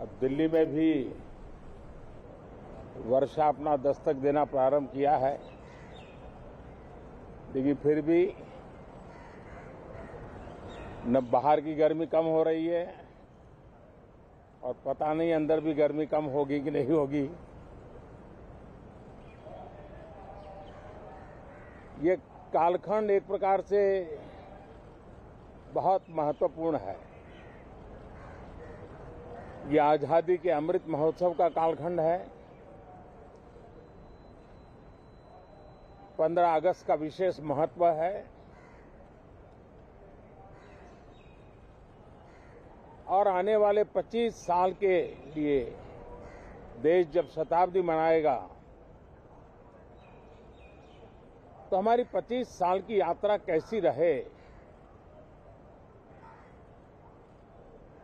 अब दिल्ली में भी वर्षा अपना दस्तक देना प्रारंभ किया है, लेकिन फिर भी न बाहर की गर्मी कम हो रही है और पता नहीं अंदर भी गर्मी कम होगी कि नहीं होगी। ये कालखंड एक प्रकार से बहुत महत्वपूर्ण है। ये आजादी के अमृत महोत्सव का कालखंड है। 15 अगस्त का विशेष महत्व है और आने वाले 25 साल के लिए देश जब शताब्दी मनाएगा तो हमारी 25 साल की यात्रा कैसी रहे,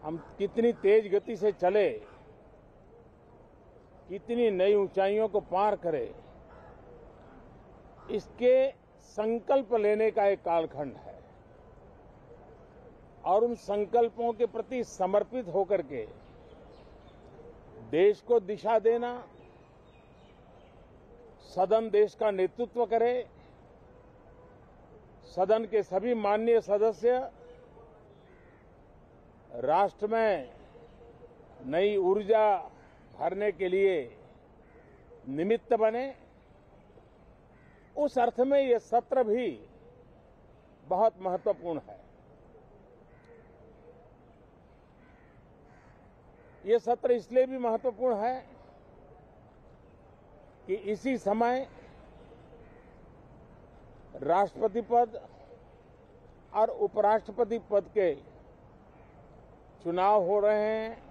हम कितनी तेज गति से चले, कितनी नई ऊंचाइयों को पार करें, इसके संकल्प लेने का एक कालखंड है और उन संकल्पों के प्रति समर्पित होकर के देश को दिशा देना, सदन देश का नेतृत्व करे, सदन के सभी माननीय सदस्य राष्ट्र में नई ऊर्जा भरने के लिए निमित्त बने। उस अर्थ में ये सत्र भी बहुत महत्वपूर्ण है। ये सत्र इसलिए भी महत्वपूर्ण है कि इसी समय राष्ट्रपति पद और उपराष्ट्रपति पद के चुनाव हो रहे हैं।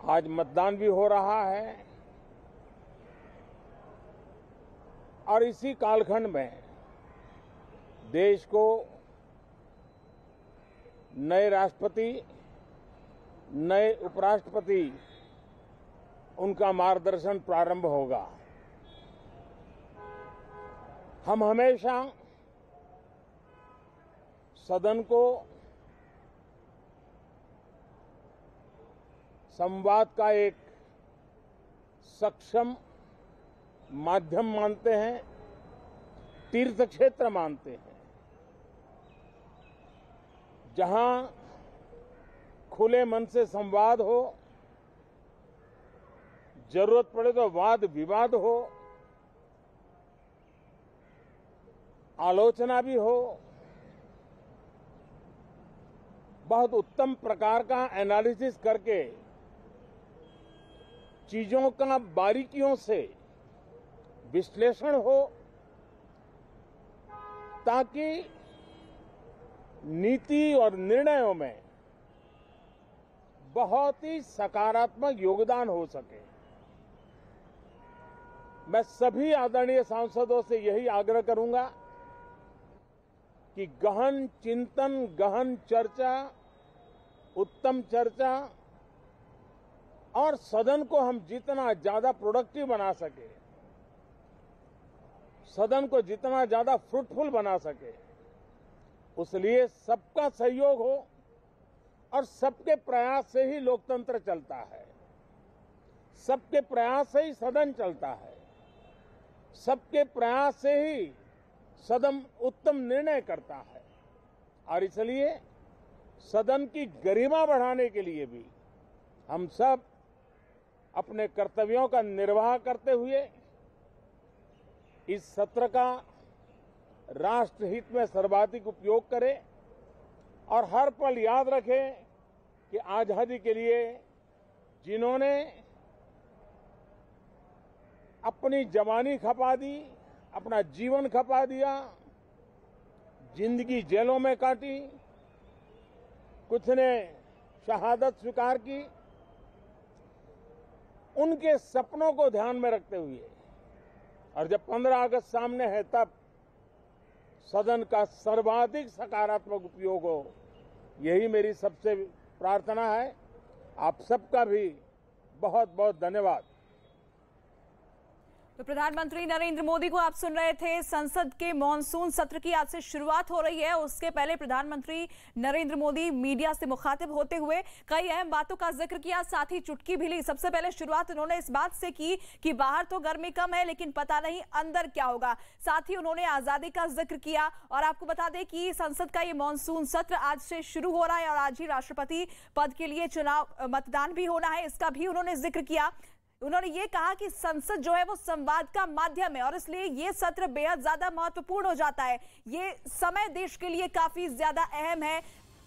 आज मतदान भी हो रहा है और इसी कालखंड में देश को नए राष्ट्रपति, नए उपराष्ट्रपति, उनका मार्गदर्शन प्रारंभ होगा। हम हमेशा सदन को संवाद का एक सक्षम माध्यम मानते हैं, तीर्थ क्षेत्र मानते हैं, जहां खुले मन से संवाद हो, जरूरत पड़े तो वाद विवाद हो, आलोचना भी हो, बहुत उत्तम प्रकार का एनालिसिस करके चीजों का बारीकियों से विश्लेषण हो, ताकि नीति और निर्णयों में बहुत ही सकारात्मक योगदान हो सके। मैं सभी आदरणीय सांसदों से यही आग्रह करूंगा कि गहन चिंतन, गहन चर्चा, उत्तम चर्चा और सदन को हम जितना ज्यादा प्रोडक्टिव बना सके, सदन को जितना ज्यादा फ्रूटफुल बना सके, उसलिए सबका सहयोग हो और सबके प्रयास से ही लोकतंत्र चलता है, सबके प्रयास से ही सदन चलता है, सबके प्रयास से ही सदन उत्तम निर्णय करता है। और इसलिए सदन की गरिमा बढ़ाने के लिए भी हम सब अपने कर्तव्यों का निर्वाह करते हुए इस सत्र का राष्ट्रहित में सर्वाधिक उपयोग करें और हर पल याद रखें कि आजादी के लिए जिन्होंने अपनी जवानी खपा दी, अपना जीवन खपा दिया, जिंदगी जेलों में काटी, कुछ ने शहादत स्वीकार की, उनके सपनों को ध्यान में रखते हुए और जब 15 अगस्त सामने है तब सदन का सर्वाधिक सकारात्मक उपयोग हो, यही मेरी सबसे प्रार्थना है। आप सबका भी बहुत बहुत धन्यवाद। तो प्रधानमंत्री नरेंद्र मोदी को आप सुन रहे थे। संसद के मॉनसून सत्र की आज से शुरुआत हो रही है। उसके पहले प्रधानमंत्री नरेंद्र मोदी मीडिया से मुखातिब होते हुए कई अहम बातों का जिक्र किया, साथ ही चुटकी भी ली। सबसे पहले शुरुआत उन्होंने इस बात से की कि बाहर तो गर्मी कम है लेकिन पता नहीं अंदर क्या होगा। साथ ही उन्होंने आजादी का जिक्र किया और आपको बता दें कि संसद का ये मॉनसून सत्र आज से शुरू हो रहा है और आज ही राष्ट्रपति पद के लिए चुनाव मतदान भी होना है, इसका भी उन्होंने जिक्र किया। उन्होंने ये कहा कि संसद जो है वो संवाद का माध्यम है और इसलिए ये सत्र बेहद ज्यादा महत्वपूर्ण हो जाता है। ये समय देश के लिए काफी ज्यादा अहम है।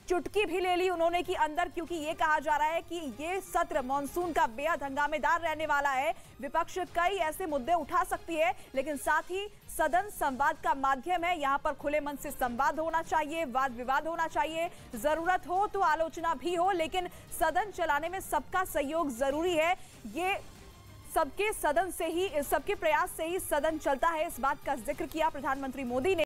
चुटकी भी ले ली उन्होंने कि अंदर, क्योंकि ये कहा जा रहा है कि ये सत्र मॉनसून का बेहद हंगामेदार रहने वाला है। विपक्ष कई ऐसे मुद्दे उठा सकती है लेकिन साथ ही सदन संवाद का माध्यम है। यहाँ पर खुले मन से संवाद होना चाहिए, वाद विवाद होना चाहिए, जरूरत हो तो आलोचना भी हो, लेकिन सदन चलाने में सबका सहयोग जरूरी है। ये सबके प्रयास से ही सदन चलता है, इस बात का जिक्र किया प्रधानमंत्री मोदी ने।